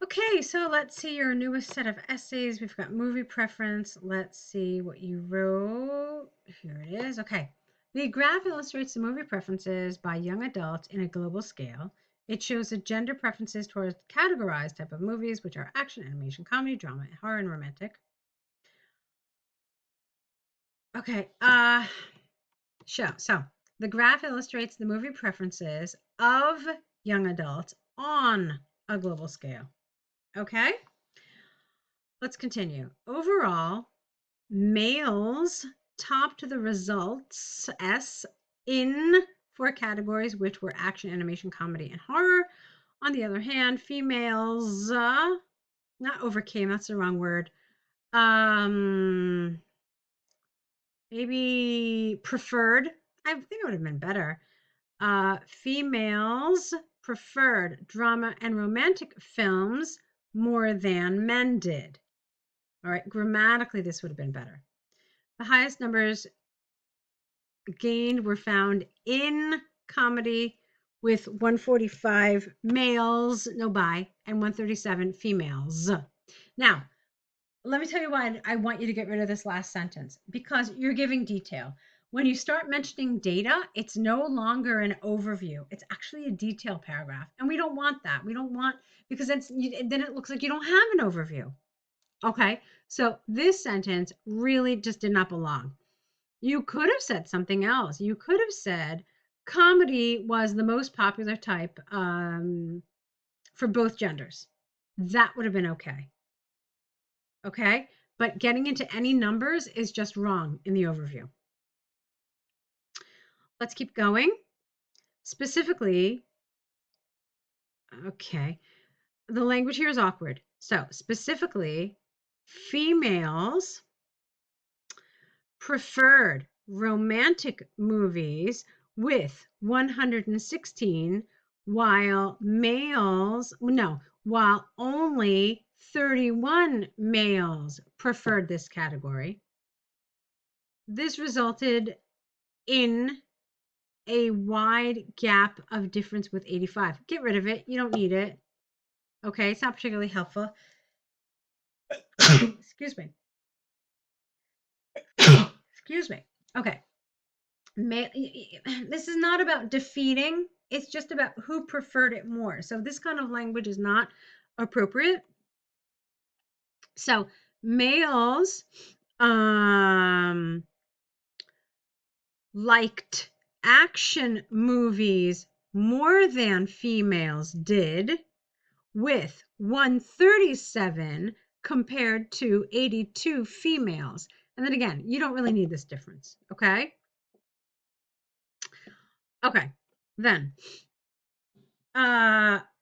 Okay, so let's see your newest set of essays. We've got movie preference. Let's see what you wrote. Here it is. Okay. The graph illustrates the movie preferences by young adults in a global scale. It shows the gender preferences towards categorized type of movies, which are action, animation, comedy, drama, horror, and romantic. Okay. So the graph illustrates the movie preferences of young adults on a global scale. Okay. Let's continue. Overall, males topped the results S in 4 categories, which were action, animation, comedy, and horror. On the other hand, females not overcame, that's the wrong word. Maybe preferred. I think it would have been better. Females preferred drama and romantic films more than men did. All right, grammatically, this would have been better. The highest numbers gained were found in comedy with 145 males, no bi, and 137 females. Now, let me tell you why I want you to get rid of this last sentence, because you're giving detail. When you start mentioning data, it's no longer an overview. It's actually a detail paragraph. And we don't want that. We don't want, because then it looks like you don't have an overview. Okay, so this sentence really just did not belong. You could have said something else. You could have said comedy was the most popular type for both genders. That would have been okay. Okay, but getting into any numbers is just wrong in the overview. Let's keep going. Specifically, okay, the language here is awkward. So specifically, females preferred romantic movies with 116, while only 31 males preferred this category. This resulted in a wide gap of difference with 85. Get rid of it. You don't need it. Okay, it's not particularly helpful. Excuse me. Excuse me. Okay. This is not about defeating. It's just about who preferred it more. So this kind of language is not appropriate. So males liked action movies more than females did, with 137 compared to 82 females. And then again, you don't really need this difference, okay? Okay, then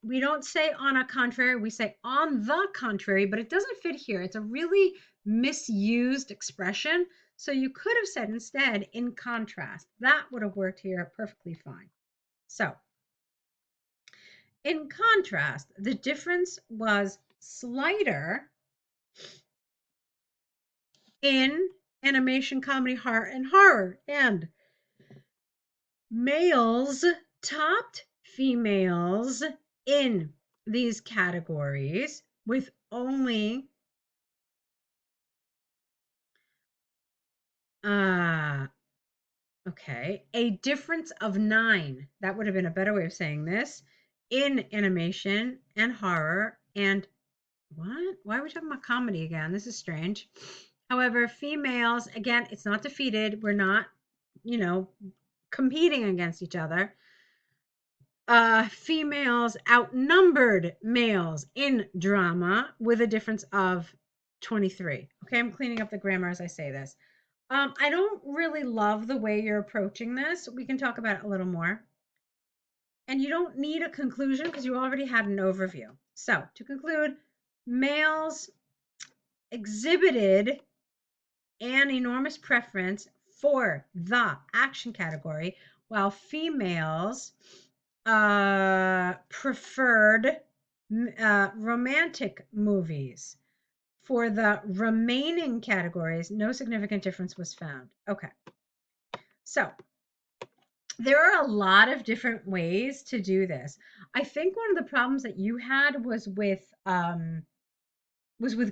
we don't say on a contrary, we say on the contrary, but it doesn't fit here. It's a really misused expression. So you could have said instead in contrast. That would have worked here perfectly fine. So in contrast, the difference was slighter in animation, comedy, horror, and males topped females in these categories with only a difference of 9. That would have been a better way of saying this, in animation and horror. And what? Why are we talking about comedy again? This is strange. However, females, again, it's not defeated. We're not, competing against each other. Females outnumbered males in drama with a difference of 23. Okay, I'm cleaning up the grammar as I say this. I don't really love the way you're approaching this. We can talk about it a little more. And you don't need a conclusion because you already had an overview. So to conclude, males exhibited an enormous preference for the action category, while females preferred romantic movies. For the remaining categories, no significant difference was found. Okay. So There are a lot of different ways to do this. I think one of the problems that you had was with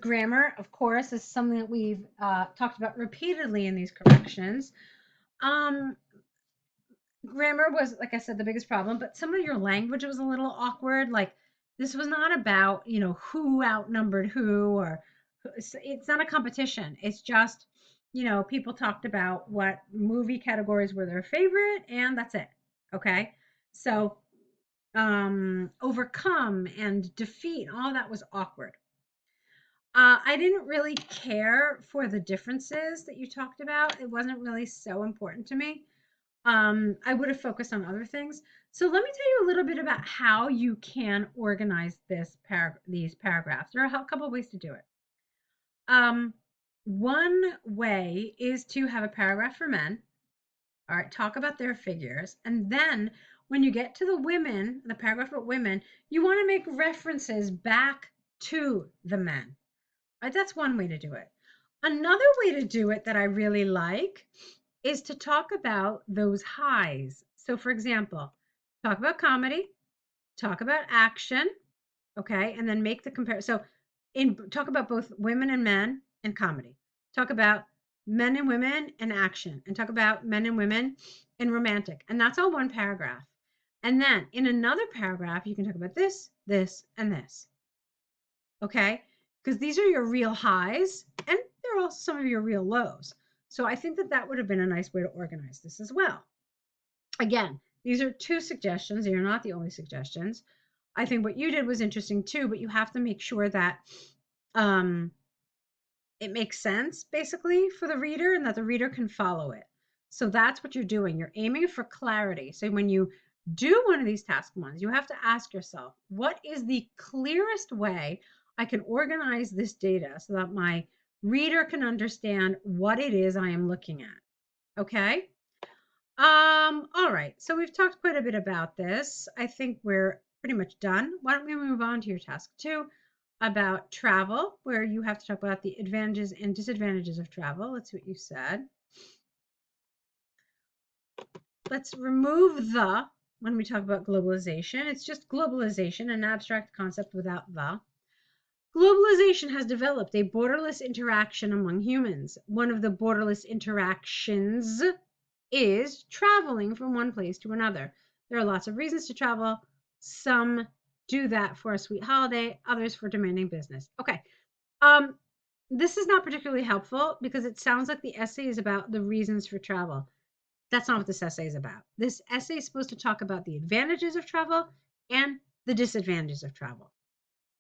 grammar. Of course, is something that we've talked about repeatedly in these corrections. Um, Grammar was, like I said, the biggest problem, but some of your language was a little awkward. Like this was not about, who outnumbered who, or it's not a competition. It's just, people talked about what movie categories were their favorite, and that's it. Okay. So, overcome and defeat, all that was awkward. I didn't really care for the differences that you talked about. It wasn't really so important to me. I would have focused on other things. So let me tell you a little bit about how you can organize these paragraphs. There are a couple of ways to do it. One way is to have a paragraph for men. All right, talk about their figures. And then when you get to the women, the paragraph about women, you want to make references back to the men. Right? That's one way to do it. Another way to do it that I really like is to talk about those highs. So, for example, talk about comedy, talk about action, okay, and then make the comparison. So, talk about both women and men and comedy. Talk about men and women and action, and talk about men and women and romantic. And that's all one paragraph. And then in another paragraph, you can talk about this, this, and this. Okay? Because these are your real highs, and they're also some of your real lows. So I think that would have been a nice way to organize this as well. Again, these are two suggestions. They are not the only suggestions. I think what you did was interesting too, but you have to make sure that it makes sense basically for the reader and that the reader can follow it. So that's what you're doing. You're aiming for clarity. So when you do one of these task ones, you have to ask yourself, what is the clearest way I can organize this data so that my reader can understand what it is I am looking at? Okay. All right. So we've talked quite a bit about this. I think we're pretty much done. Why don't we move on to your task 2 about travel, where you have to talk about the advantages and disadvantages of travel. Let's see what you said. Let's remove the when we talk about globalization. It's just globalization, an abstract concept without the. Globalization has developed a borderless interaction among humans. One of the borderless interactions is traveling from one place to another. There are lots of reasons to travel. Some do that for a sweet holiday, others for demanding business. Okay. This is not particularly helpful because it sounds like the essay is about the reasons for travel. That's not what this essay is about. This essay is supposed to talk about the advantages of travel and the disadvantages of travel.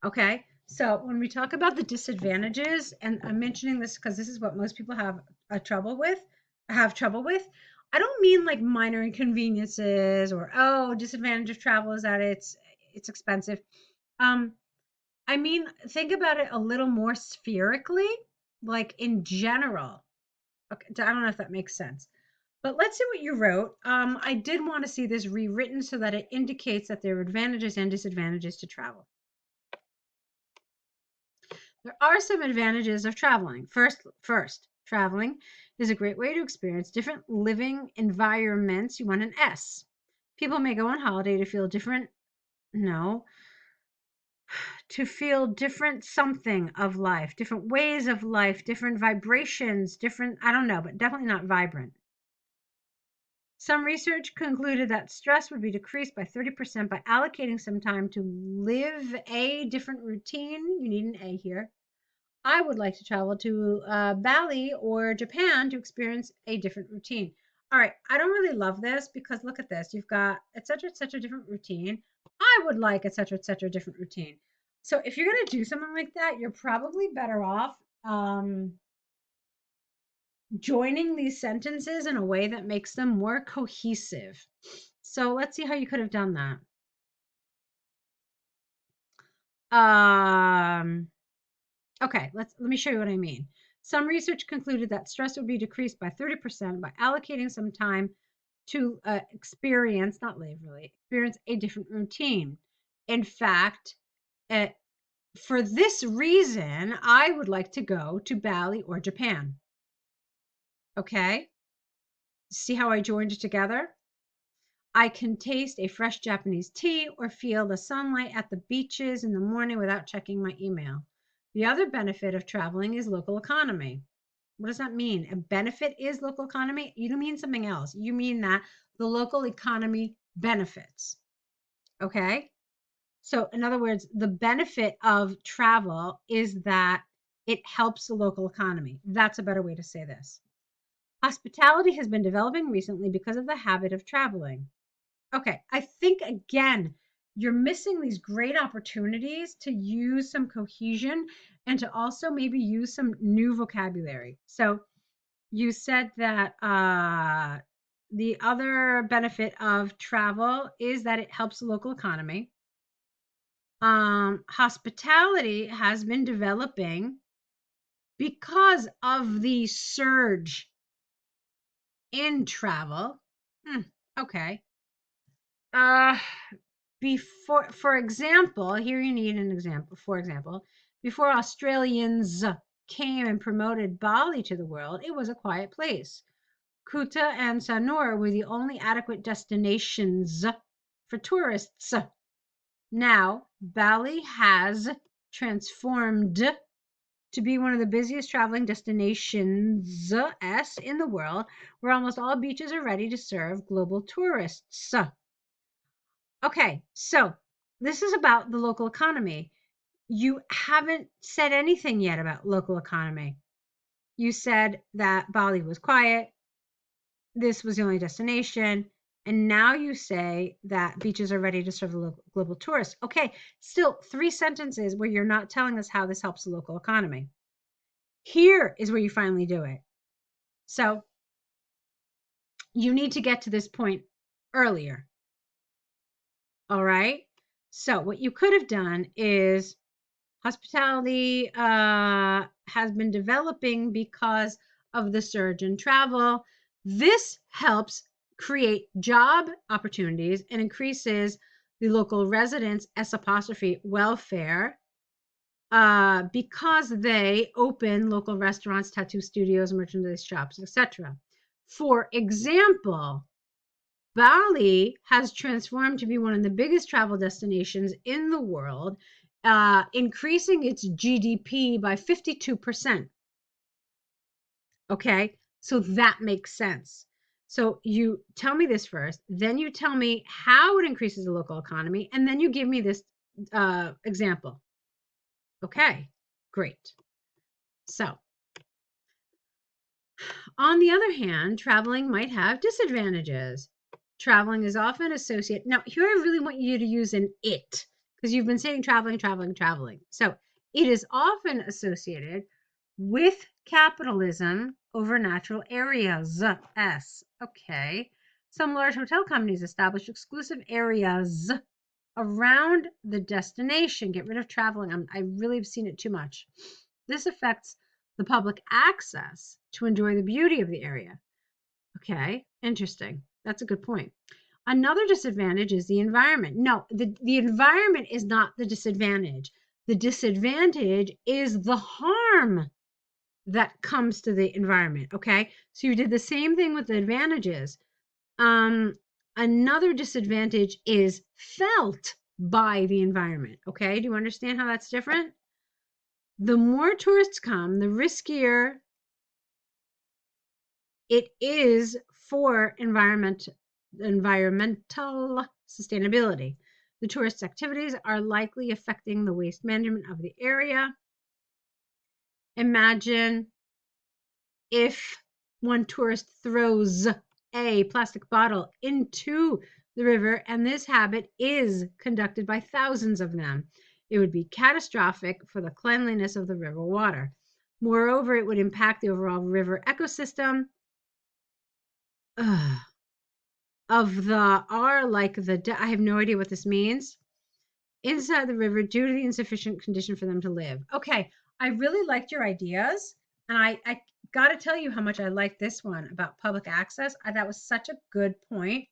Okay. So when we talk about the disadvantages, and I'm mentioning this because this is what most people have trouble with, I don't mean like minor inconveniences or disadvantage of travel is that it's expensive. I mean, think about it a little more spherically, like in general. Okay, I don't know if that makes sense. But let's see what you wrote. I did want to see this rewritten so that it indicates that there are advantages and disadvantages to travel. There are some advantages of traveling. First, traveling is a great way to experience different living environments. You want an S. People may go on holiday to feel different, no, to feel different something of life, different ways of life, different vibrations, different, I don't know, but definitely not vibrant. Some research concluded that stress would be decreased by 30% by allocating some time to live a different routine. You need an A here. I would like to travel to Bali or Japan to experience a different routine. All right, I don't really love this because look at this. You've got et cetera, different routine. I would like et cetera, different routine. So if you're going to do something like that, you're probably better off joining these sentences in a way that makes them more cohesive. So let's see how you could have done that. Okay, let me show you what I mean. Some research concluded that stress would be decreased by 30% by allocating some time to experience a different routine. In fact, for this reason, I would like to go to Bali or Japan. Okay? See how I joined it together? I can taste a fresh Japanese tea or feel the sunlight at the beaches in the morning without checking my email. The other benefit of traveling is local economy. What does that mean? A benefit is local economy? You don't mean something else. You mean that the local economy benefits. Okay? So, in other words, the benefit of travel is that it helps the local economy. That's a better way to say this. Hospitality has been developing recently because of the habit of traveling. Okay, I think again, you're missing these great opportunities to use some cohesion and to also maybe use some new vocabulary. So you said that the other benefit of travel is that it helps the local economy. Hospitality has been developing because of the surge in travel. Okay. For example, here you need an example. For example, before Australians came and promoted Bali to the world, it was a quiet place. Kuta and Sanur were the only adequate destinations for tourists. Now, Bali has transformed to be one of the busiest traveling destinations in the world, where almost all beaches are ready to serve global tourists. Okay, so this is about the local economy. You haven't said anything yet about local economy. You said that Bali was quiet, this was the only destination, and now you say that beaches are ready to serve the global tourists. Okay, still 3 sentences where you're not telling us how this helps the local economy. Here is where you finally do it. So you need to get to this point earlier. All right. So what you could have done is hospitality has been developing because of the surge in travel. This helps create job opportunities and increases the local residents' welfare because they open local restaurants, tattoo studios, merchandise shops, etc. For example, Bali has transformed to be one of the biggest travel destinations in the world, increasing its GDP by 52%. Okay, so that makes sense. So you tell me this first, then you tell me how it increases the local economy, and then you give me this example. Okay, great. So, on the other hand, traveling might have disadvantages. Traveling is often associated. Now, here I really want you to use an it because you've been saying traveling, traveling, traveling. So, it is often associated with capitalism over natural areas. S. Okay. Some large hotel companies establish exclusive areas around the destination. Get rid of traveling. I really have seen it too much. This affects the public access to enjoy the beauty of the area. Okay, interesting. That's a good point. Another disadvantage is the environment. No, the environment is not the disadvantage. The disadvantage is the harm that comes to the environment. Okay, so you did the same thing with the advantages. Another disadvantage is felt by the environment. Okay, do you understand how that's different? The more tourists come, the riskier it is for environmental sustainability. The tourist activities are likely affecting the waste management of the area. Imagine if one tourist throws a plastic bottle into the river, and this habit is conducted by thousands of them. It would be catastrophic for the cleanliness of the river water. Moreover, it would impact the overall river ecosystem. Of the R, like I have no idea what this means, inside the river due to the insufficient condition for them to live. Okay, I really liked your ideas, and I got to tell you how much I like this one about public access. That was such a good point.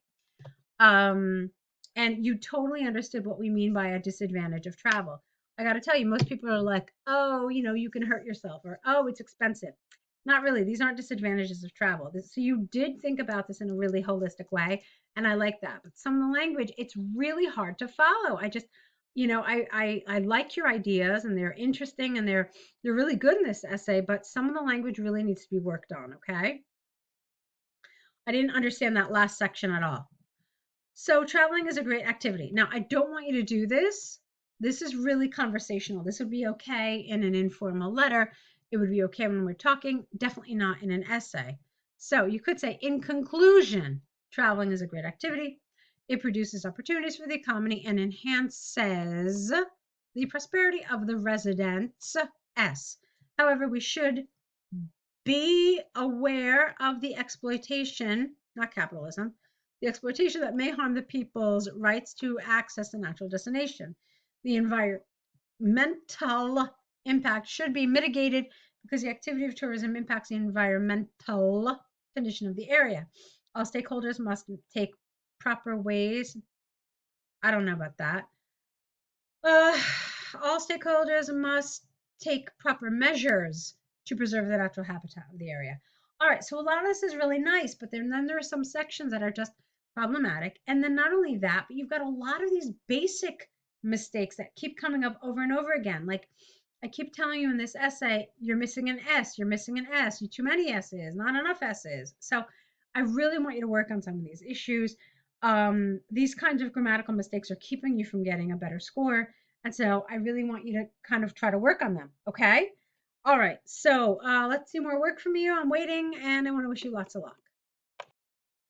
And you totally understood what we mean by a disadvantage of travel. I got to tell you, most people are like, oh, you can hurt yourself, or oh, it's expensive. Not really. These aren't disadvantages of travel. So you did think about this in a really holistic way, and I like that. But some of the language, it's really hard to follow. I just, I like your ideas, and they're interesting, and they're really good in this essay. But some of the language really needs to be worked on. Okay. I didn't understand that last section at all. So traveling is a great activity. Now, I don't want you to do this. This is really conversational. This would be okay in an informal letter. It would be okay when we're talking, definitely not in an essay. So you could say, in conclusion, traveling is a great activity. It produces opportunities for the economy and enhances the prosperity of the residents. However, we should be aware of the exploitation, not capitalism, the exploitation that may harm the people's rights to access a natural destination. The environmental impact should be mitigated because the activity of tourism impacts the environmental condition of the area. All stakeholders must take proper ways. I don't know about that. All stakeholders must take proper measures to preserve the natural habitat of the area. All right, so a lot of this is really nice, but then there are some sections that are just problematic. And then not only that, but you've got a lot of these basic mistakes that keep coming up over and over again. Like I keep telling you in this essay, you're missing an S, you're missing an S, you too many S's, not enough S's. So I really want you to work on some of these issues. These kinds of grammatical mistakes are keeping you from getting a better score. And so I really want you to kind of try to work on them. Okay. All right. So let's see more work from you. I'm waiting and I want to wish you lots of luck.